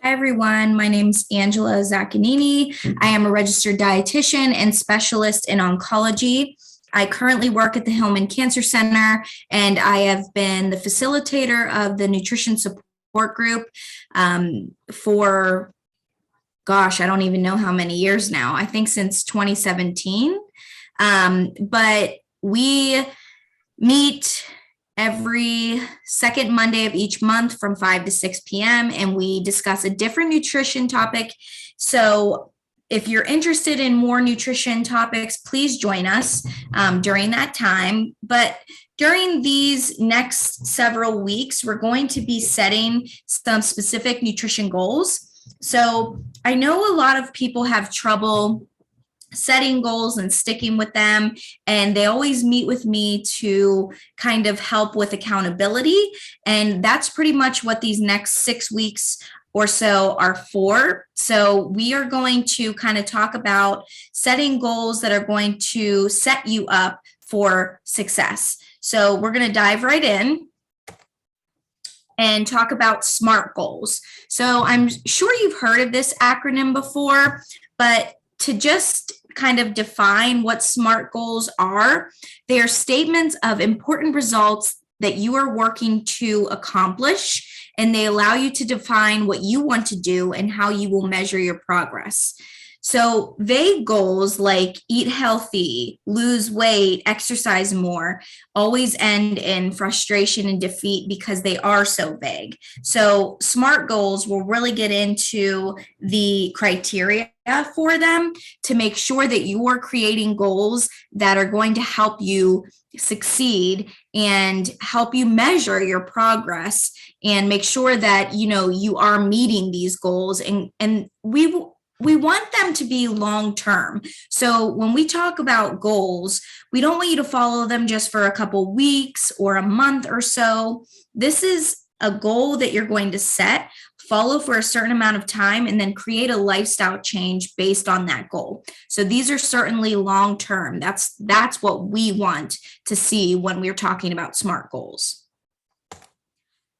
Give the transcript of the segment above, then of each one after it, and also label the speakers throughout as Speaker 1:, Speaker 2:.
Speaker 1: Hi, everyone. My name's Angela Zaccagnini. I am a registered dietitian and specialist in oncology. I currently work at the Hillman Cancer Center, and I have been the facilitator of the nutrition support group for, gosh, I don't even know how many years now. I think since 2017. But we meet every second Monday of each month from 5 to 6 p.m. and we discuss a different nutrition topic. So if you're interested in more nutrition topics, please join us during that time. But during these next several weeks, we're going to be setting some specific nutrition goals. So I know a lot of people have trouble setting goals and sticking with them, and they always meet with me to kind of help with accountability, and that's pretty much what these next 6 weeks or so are for. So we are going to kind of talk about setting goals that are going to set you up for success. So we're going to dive right in and talk about SMART goals. So I'm sure you've heard of this acronym before, but to just kind of define what SMART goals are, they are statements of important results that you are working to accomplish, and they allow you to define what you want to do and how you will measure your progress. So vague goals like eat healthy, lose weight, exercise more, always end in frustration and defeat because they are so vague. So SMART goals will really get into the criteria for them to make sure that you are creating goals that are going to help you succeed and help you measure your progress and make sure that you are meeting these goals, and we want them to be long-term. So when we talk about goals, we don't want you to follow them just for a couple weeks or a month or so. This is a goal that you're going to set, follow for a certain amount of time, and then create a lifestyle change based on that goal. So these are certainly long-term. That's what we want to see when we're talking about SMART goals.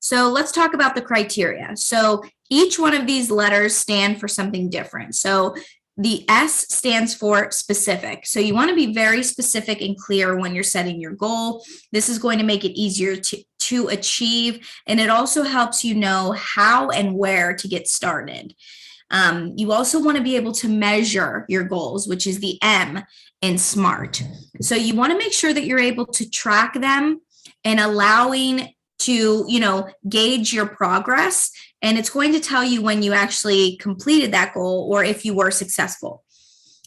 Speaker 1: So let's talk about the criteria. So each one of these letters stand for something different. So the S stands for specific. So you want to be very specific and clear when you're setting your goal. This is going to make it easier to achieve, and it also helps you know how and where to get started. You also want to be able to measure your goals, which is the M in SMART. So you want to make sure that you're able to track them and allowing to, gauge your progress. And it's going to tell you when you actually completed that goal or if you were successful.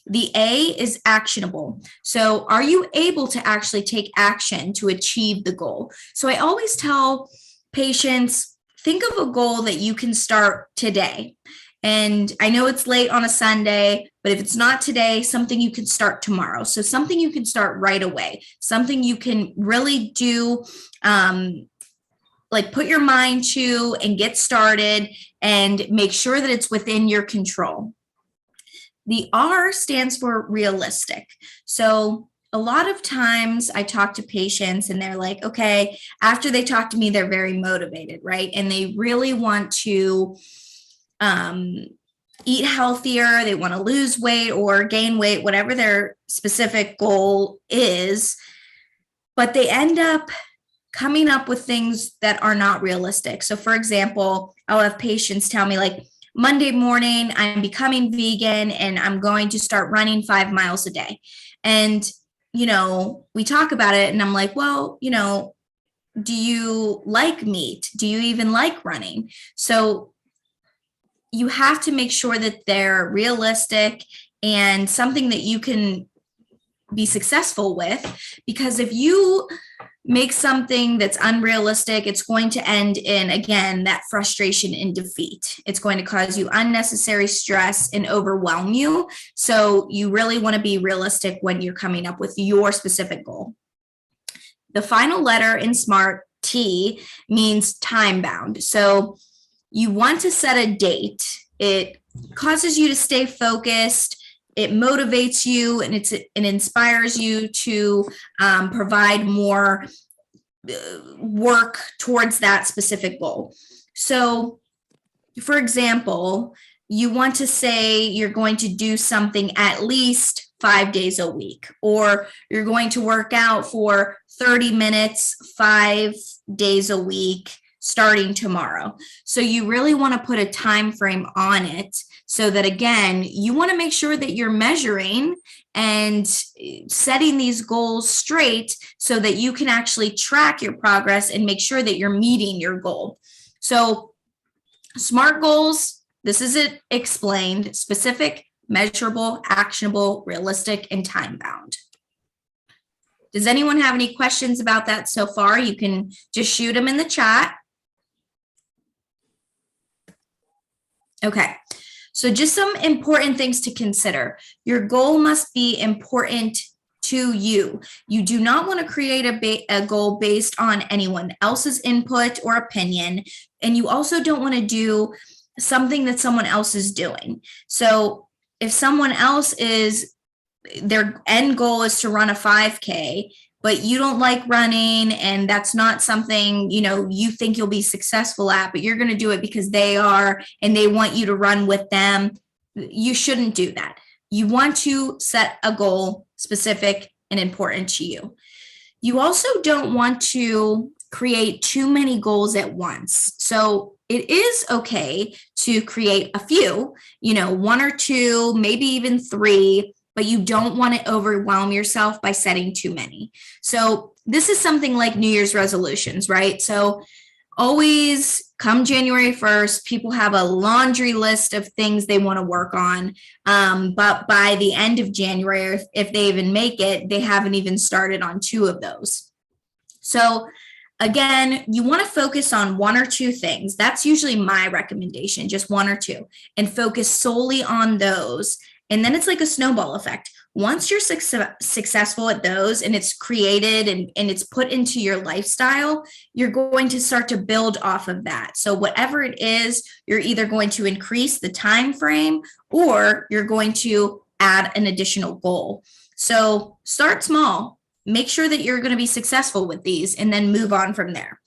Speaker 1: The A is actionable. So are you able to actually take action to achieve the goal? So I always tell patients, think of a goal that you can start today. And I know it's late on a Sunday, but if it's not today, something you can start tomorrow. So something you can start right away, something you can really do, like put your mind to and get started and make sure that it's within your control. The R stands for realistic. So a lot of times I talk to patients and they're like, okay, after they talk to me, they're very motivated, right? And they really want to eat healthier, they want to lose weight or gain weight, whatever their specific goal is, but they end up coming up with things that are not realistic. So for example, I'll have patients tell me like, Monday morning, I'm becoming vegan and I'm going to start running 5 miles a day. And, we talk about it and I'm like, well, do you like meat? Do you even like running? So you have to make sure that they're realistic and something that you can be successful with, because if you make something that's unrealistic, it's going to end in, again, that frustration and defeat. It's going to cause you unnecessary stress and overwhelm you. So you really want to be realistic when you're coming up with your specific goal. The final letter in SMART, T, means time bound. So you want to set a date. It causes you to stay focused. It motivates you and it inspires you to provide more work towards that specific goal. So For example, you want to say you're going to do something at least 5 days a week, or you're going to work out for 30 minutes, 5 days a week, starting tomorrow. So you really want to put a time frame on it so that, again, you want to make sure that you're measuring and setting these goals straight so that you can actually track your progress and make sure that you're meeting your goal. So SMART goals, this is it explained: specific, measurable, actionable, realistic, and time-bound. Does anyone have any questions about that so far? You can just shoot them in the chat. Okay, so just some important things to consider. Your goal must be important to you. You do not want to create a goal based on anyone else's input or opinion. And you also don't want to do something that someone else is doing. So if someone else their end goal is to run a 5K, but you don't like running and that's not something, you think you'll be successful at, but you're going to do it because they are and they want you to run with them, you shouldn't do that. You want to set a goal specific and important to you. You also don't want to create too many goals at once. So it is okay to create a few, 1 or 2, maybe even 3, but you don't want to overwhelm yourself by setting too many. So this is something like New Year's resolutions, right? So always come January 1st, people have a laundry list of things they want to work on. But by the end of January, if they even make it, they haven't even started on 2 of those. So again, you want to focus on 1 or 2 things. That's usually my recommendation, just 1 or 2, and focus solely on those. And then it's like a snowball effect. Once you're successful at those and it's created and it's put into your lifestyle, you're going to start to build off of that. So whatever it is, you're either going to increase the time frame or you're going to add an additional goal. So start small, make sure that you're going to be successful with these, and then move on from there.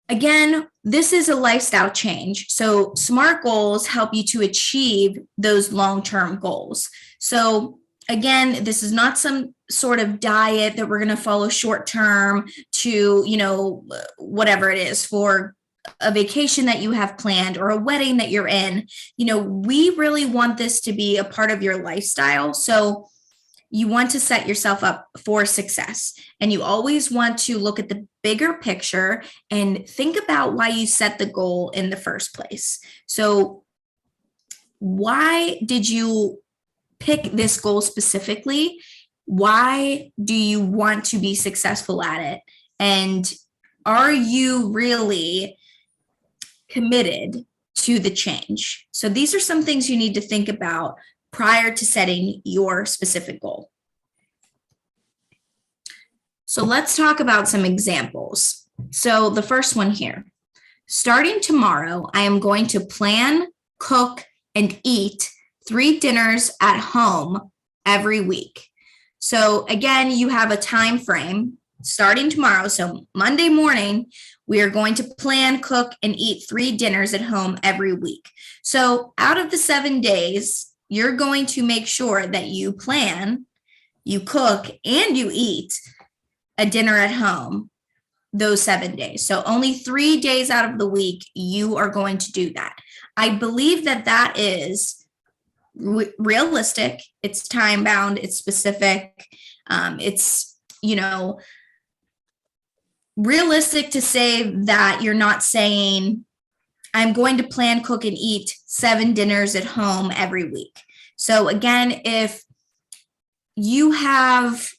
Speaker 1: Again, this is a lifestyle change. So SMART goals help you to achieve those long-term goals. So again, this is not some sort of diet that we're going to follow short-term to, whatever it is, for a vacation that you have planned or a wedding that you're in. We really want this to be a part of your lifestyle. So you want to set yourself up for success, and you always want to look at the bigger picture and think about why you set the goal in the first place. So why did you pick this goal specifically? Why do you want to be successful at it? And are you really committed to the change? So these are some things you need to think about prior to setting your specific goal. So let's talk about some examples. So the first one here: starting tomorrow, I am going to plan, cook, and eat 3 dinners at home every week. So again, you have a time frame starting tomorrow. So Monday morning, we are going to plan, cook, and eat 3 dinners at home every week. So out of the 7 days, you're going to make sure that you plan, you cook, and you eat a dinner at home those 7 days. So only 3 days out of the week, you are going to do that. I believe that is realistic. It's time bound. It's specific. It's, realistic to say that you're not saying, I'm going to plan, cook, and eat 7 dinners at home every week. So again, if you have,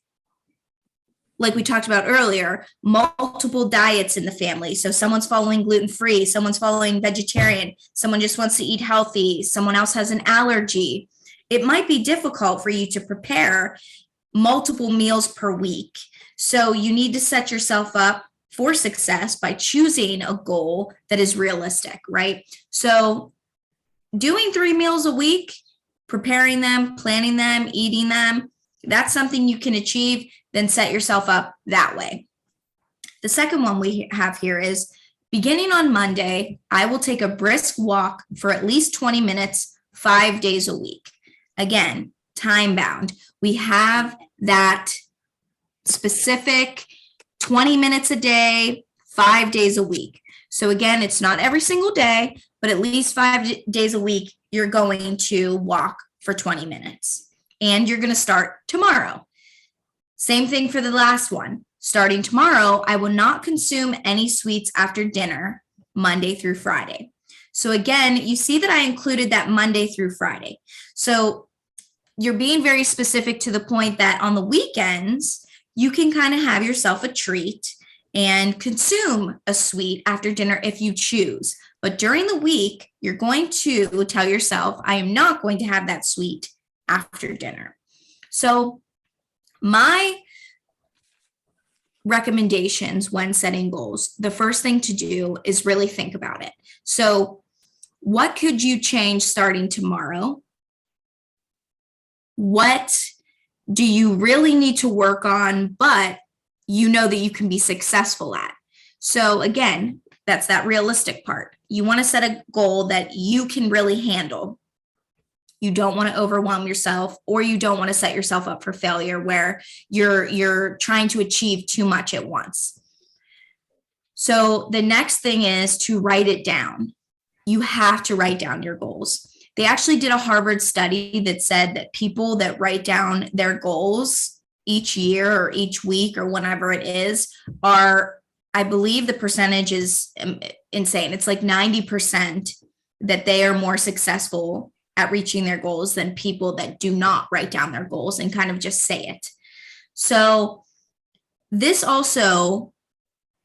Speaker 1: like we talked about earlier, multiple diets in the family. So someone's following gluten-free, someone's following vegetarian, someone just wants to eat healthy, someone else has an allergy. It might be difficult for you to prepare multiple meals per week. So you need to set yourself up for success by choosing a goal that is realistic, right? So doing 3 meals a week, preparing them, planning them, eating them, that's something you can achieve. Then set yourself up that way. The second one we have here is beginning on Monday, I will take a brisk walk for at least 20 minutes, 5 days a week. Again, time bound. We have that specific 20 minutes a day, 5 days a week. So again, it's not every single day, but at least 5 days a week, you're going to walk for 20 minutes. And you're going to start tomorrow. Same thing for the last one. Starting tomorrow, I will not consume any sweets after dinner, Monday through Friday. So again, you see that I included that Monday through Friday. So you're being very specific to the point that on the weekends, you can kind of have yourself a treat and consume a sweet after dinner if you choose. But during the week, you're going to tell yourself, I am not going to have that sweet after dinner. So my recommendations when setting goals, the first thing to do is really think about it. So what could you change starting tomorrow? What do you really need to work on, but you know that you can be successful at? So again, that's that realistic part. You want to set a goal that you can really handle. You don't want to overwhelm yourself, or you don't want to set yourself up for failure where you're trying to achieve too much at once. So the next thing is to write it down. You have to write down your goals. They actually did a Harvard study that said that people that write down their goals each year or each week or whenever it is are, I believe the percentage is insane. It's like 90% that they are more successful at reaching their goals than people that do not write down their goals and kind of just say it. So this also,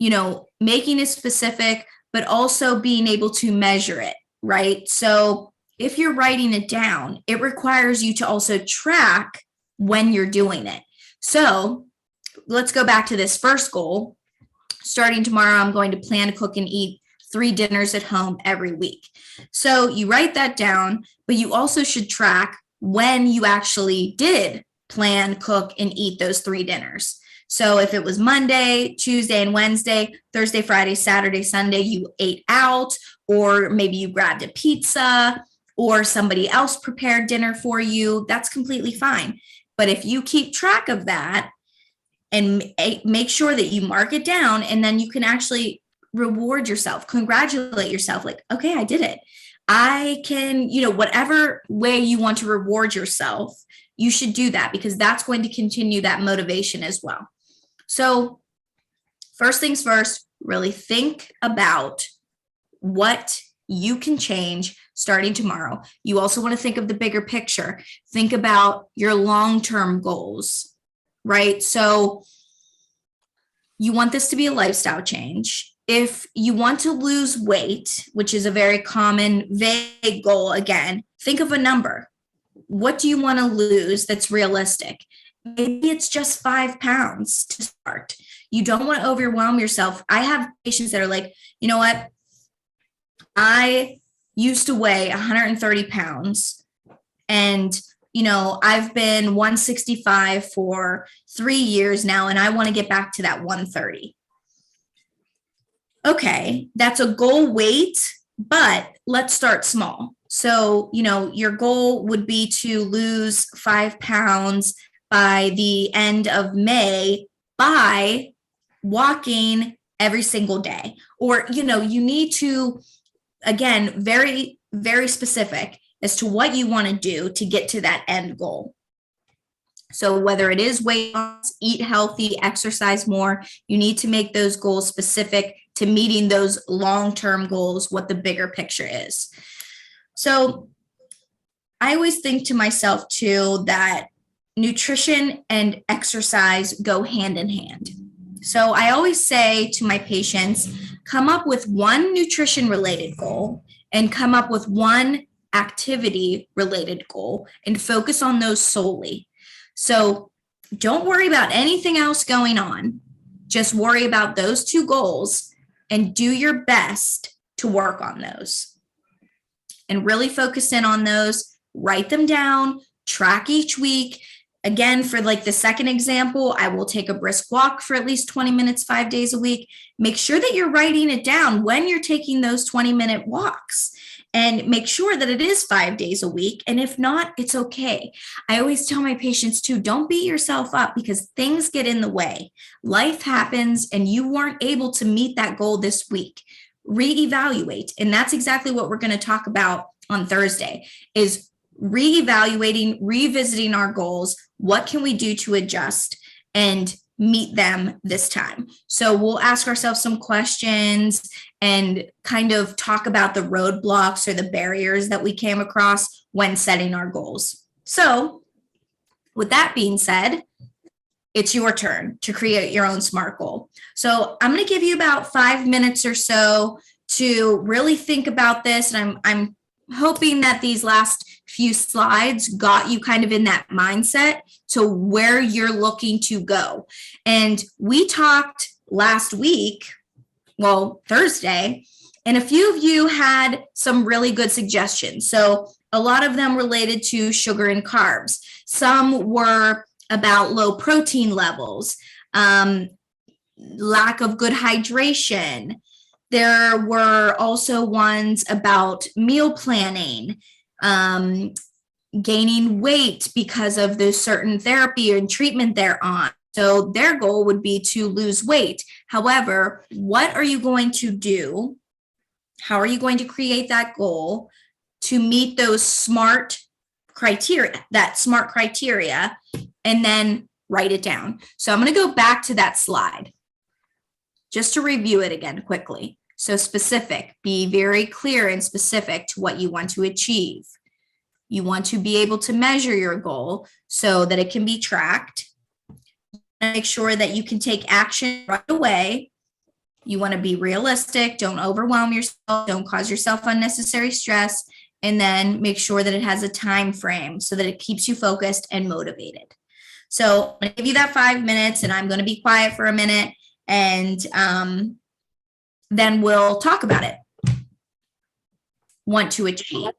Speaker 1: making it specific, but also being able to measure it, right? So if you're writing it down, it requires you to also track when you're doing it. So let's go back to this first goal. Starting tomorrow, I'm going to plan to cook and eat 3 dinners at home every week. So you write that down, but you also should track when you actually did plan, cook, and eat those 3 dinners. So if it was Monday, Tuesday, and Wednesday, Thursday, Friday, Saturday, Sunday, you ate out, or maybe you grabbed a pizza, or somebody else prepared dinner for you, that's completely fine. But if you keep track of that and make sure that you mark it down, and then you can actually reward yourself, congratulate yourself, like, okay, I did it. I can, whatever way you want to reward yourself, you should do that, because that's going to continue that motivation as well. So first things first, really think about what you can change starting tomorrow. You also want to think of the bigger picture. Think about your long-term goals, right? So you want this to be a lifestyle change. If you want to lose weight, which is a very common vague goal, again, think of a number. What do you want to lose that's realistic? Maybe it's just 5 pounds to start. You don't want to overwhelm yourself. I have patients that are like, you know what? I used to weigh 130 pounds and, I've been 165 for 3 years now, and I want to get back to that 130. Okay, that's a goal weight, but let's start small. So, your goal would be to lose 5 pounds by the end of May by walking every single day. Or, you need to, again, very, very specific as to what you want to do to get to that end goal. So whether it is weight loss, eat healthy, exercise more, you need to make those goals specific to meeting those long-term goals, what the bigger picture is. So I always think to myself too that nutrition and exercise go hand in hand. So I always say to my patients, come up with one nutrition related goal and come up with one activity related goal and focus on those solely. So don't worry about anything else going on. Just worry about those 2 goals and do your best to work on those. And really focus in on those, write them down, track each week. Again, for like the second example, I will take a brisk walk for at least 20 minutes, 5 days a week. Make sure that you're writing it down when you're taking those 20-minute walks, and make sure that it is 5 days a week. And if not, it's okay. I always tell my patients too, don't beat yourself up because things get in the way. Life happens and you weren't able to meet that goal this week. Reevaluate. And that's exactly what we're going to talk about on Thursday is reevaluating, revisiting our goals. What can we do to adjust and meet them this time? So we'll ask ourselves some questions and kind of talk about the roadblocks or the barriers that we came across when setting our goals. So with that being said, it's your turn to create your own SMART goal. So I'm going to give you about 5 minutes or so to really think about this. And I'm hoping that these last few slides got you kind of in that mindset to where you're looking to go. And we talked last week, well, Thursday, and a few of you had some really good suggestions. So a lot of them related to sugar and carbs. Some were about low protein levels, lack of good hydration. There were also ones about meal planning, gaining weight because of the certain therapy and treatment they're on. So their goal would be to lose weight. However, what are you going to do? How are you going to create that goal to meet those SMART criteria, and then write it down. So I'm going to go back to that slide just to review it again quickly. So specific, be very clear and specific to what you want to achieve. You want to be able to measure your goal so that it can be tracked. Make sure that you can take action right away. You want to be realistic. Don't overwhelm yourself. Don't cause yourself unnecessary stress. And then make sure that it has a time frame so that it keeps you focused and motivated. So I'm going to give you that 5 minutes and I'm going to be quiet for a minute and then we'll talk about it. Want to achieve.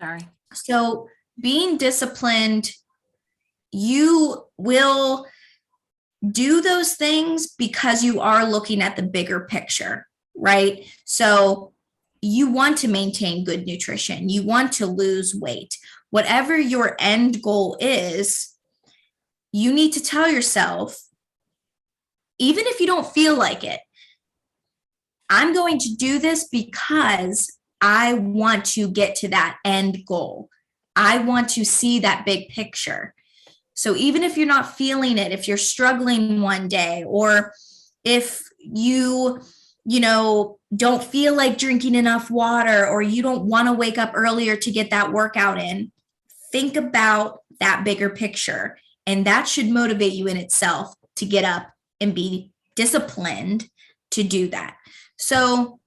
Speaker 2: Sorry.
Speaker 1: So being disciplined, you will do those things because you are looking at the bigger picture, right? So you want to maintain good nutrition. You want to lose weight. Whatever your end goal is, you need to tell yourself, even if you don't feel like it, I'm going to do this because I want to get to that end goal. I want to see that big picture. So even if you're not feeling it, if you're struggling one day, or if you don't feel like drinking enough water, or you don't want to wake up earlier to get that workout in, think about that bigger picture. And that should motivate you in itself to get up and be disciplined to do that. So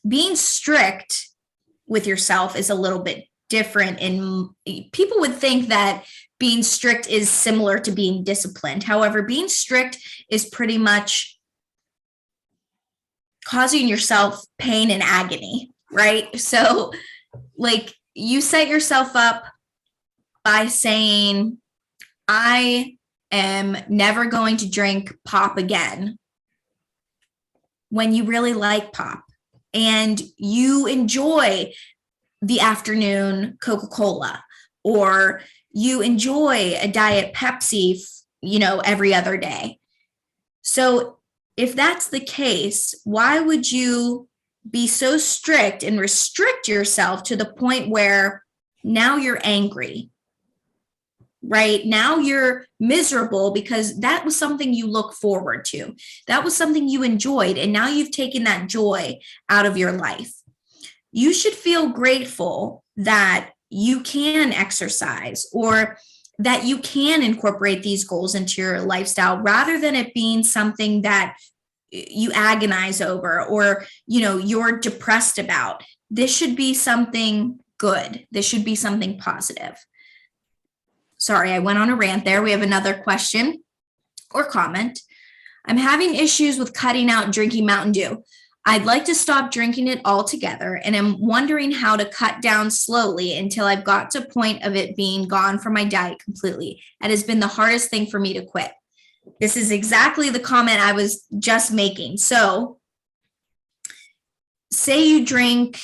Speaker 1: being strict with yourself is a little bit different. And people would think that being strict is similar to being disciplined. However, being strict is pretty much causing yourself pain and agony, right? So like you set yourself up by saying, I am never going to drink pop again, when you really like pop and you enjoy the afternoon Coca-Cola, or you enjoy a diet Pepsi, every other day. So if that's the case, why would you be so strict and restrict yourself to the point where now you're angry, right? Now you're miserable because that was something you look forward to. That was something you enjoyed. And now you've taken that joy out of your life. You should feel grateful that you can exercise or that you can incorporate these goals into your lifestyle, rather than it being something that you agonize over or, you're depressed about. This should be something good. This should be something positive. Sorry, I went on a rant there. We have another question or comment. I'm having issues with cutting out drinking Mountain Dew. I'd like to stop drinking it altogether, and I'm wondering how to cut down slowly until I've got to a point of it being gone from my diet completely. It has been the hardest thing for me to quit. This is exactly the comment I was just making. So say you drink,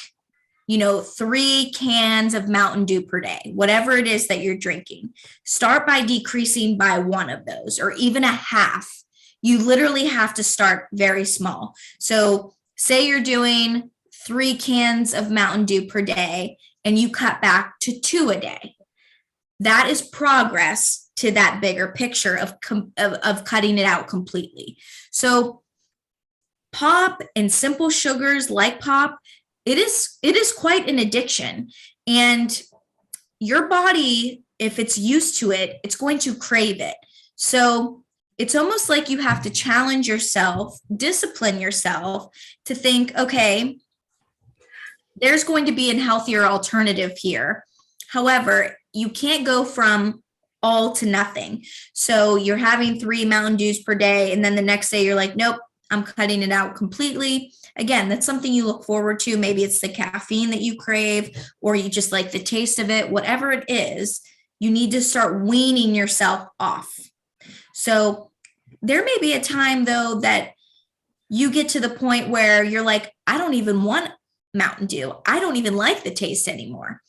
Speaker 1: 3 cans of Mountain Dew per day, whatever it is that you're drinking. Start by decreasing by one of those, or even a half. You literally have to start very small. So say you're doing 3 cans of Mountain Dew per day and you cut back to 2 a day. That is progress to that bigger picture of cutting it out completely. So pop and simple sugars like pop, it is quite an addiction. And your body, if it's used to it, it's going to crave it. So it's almost like you have to challenge yourself, discipline yourself to think, okay, there's going to be a healthier alternative here. However, you can't go from all to nothing. So you're having 3 Mountain Dews per day, and then the next day you're like, nope, I'm cutting it out completely. Again, that's something you look forward to. Maybe it's the caffeine that you crave, or you just like the taste of it. Whatever it is, you need to start weaning yourself off. So there may be a time, though, that you get to the point where you're like, I don't even want Mountain Dew. I don't even like the taste anymore,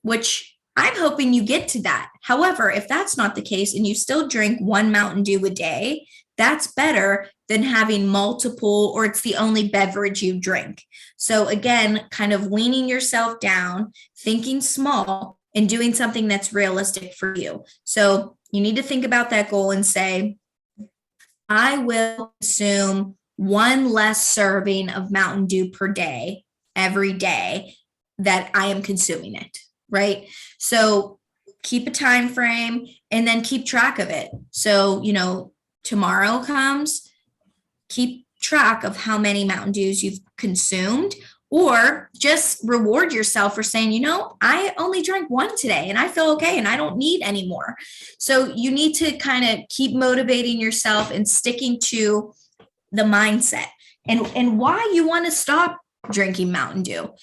Speaker 1: which I'm hoping you get to that. However, if that's not the case and you still drink 1 Mountain Dew a day, that's better than having multiple, or it's the only beverage you drink. So again, kind of weaning yourself down, thinking small, and doing something that's realistic for you. So you need to think about that goal and say, I will consume 1 less serving of Mountain Dew per day every day that I am consuming it, right? So keep a time frame and then keep track of it. So, tomorrow comes, keep track of how many Mountain Dews you've consumed, or just reward yourself for saying, I only drank 1 today and I feel okay and I don't need any more. So you need to kind of keep motivating yourself and sticking to the mindset and why you want to stop drinking Mountain Dew.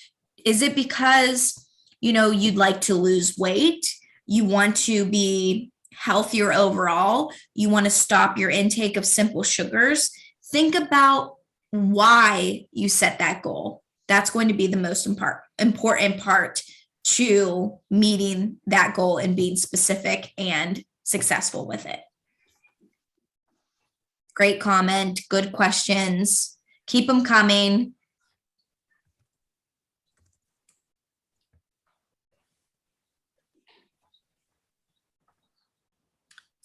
Speaker 1: Is it because, you'd like to lose weight? You want to be healthier overall? You want to stop your intake of simple sugars? Think about why you set that goal. That's going to be the most important part to meeting that goal and being specific and successful with it. Great comment. Good questions. Keep them coming.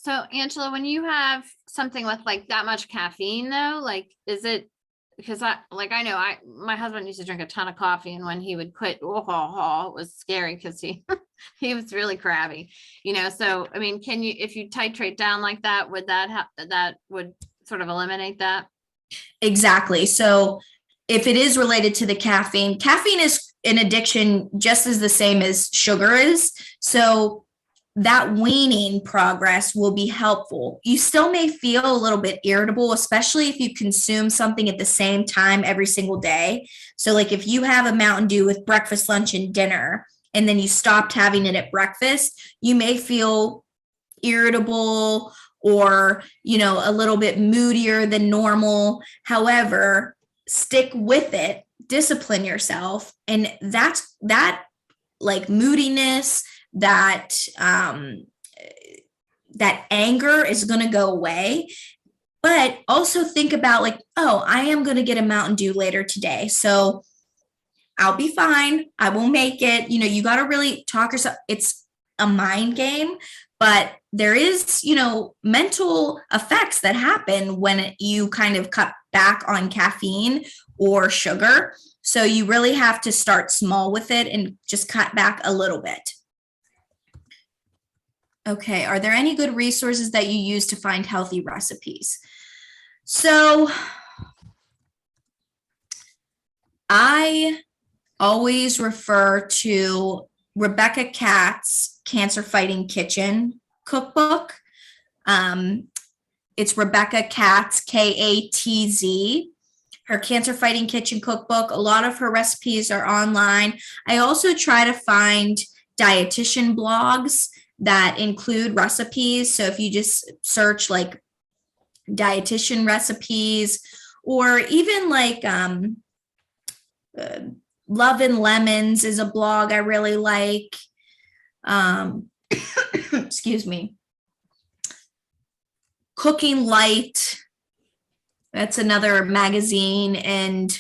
Speaker 2: So Angela, when you have something with like that much caffeine though, like, is it, because I know my husband used to drink a ton of coffee, and when he would quit, it was scary because he was really crabby, so I mean, if you titrate down like that, would that would sort of eliminate that?
Speaker 1: Exactly. So if it is related to the caffeine is an addiction just as the same as sugar is. So that weaning progress will be helpful. You still may feel a little bit irritable, especially if you consume something at the same time every single day. So like if you have a Mountain Dew with breakfast, lunch, and dinner, and then you stopped having it at breakfast, you may feel irritable or, a little bit moodier than normal. However, stick with it, discipline yourself. And that like moodiness, that anger is going to go away. But also think about like, oh, I am going to get a Mountain Dew later today, so I'll be fine. I will make it. You got to really talk yourself. It's a mind game, but there is, mental effects that happen when you kind of cut back on caffeine or sugar. So you really have to start small with it and just cut back a little bit. Okay, are there any good resources that you use to find healthy recipes? So I always refer to Rebecca Katz's Cancer Fighting Kitchen cookbook. It's Rebecca Katz, Katz. her Cancer Fighting Kitchen cookbook. A lot of her recipes are online. I also try to find dietitian blogs that include recipes. So if you just search like dietitian recipes, or even like Love and Lemons is a blog I really like. Excuse me. Cooking Light, that's another magazine. And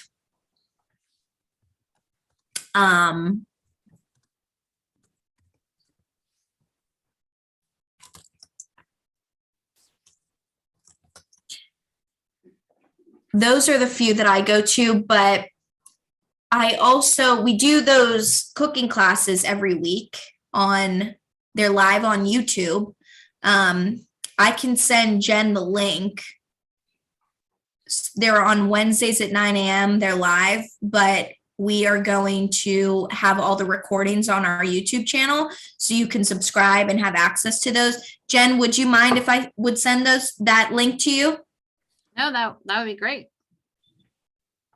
Speaker 1: those are the few that I go to, but we do those cooking classes every week they're live on YouTube. I can send Jen the link. They're on Wednesdays at 9 a.m. They're live, but we are going to have all the recordings on our YouTube channel, so you can subscribe and have access to those. Jen, would you mind if I would send that link to you?
Speaker 2: No, that would be great.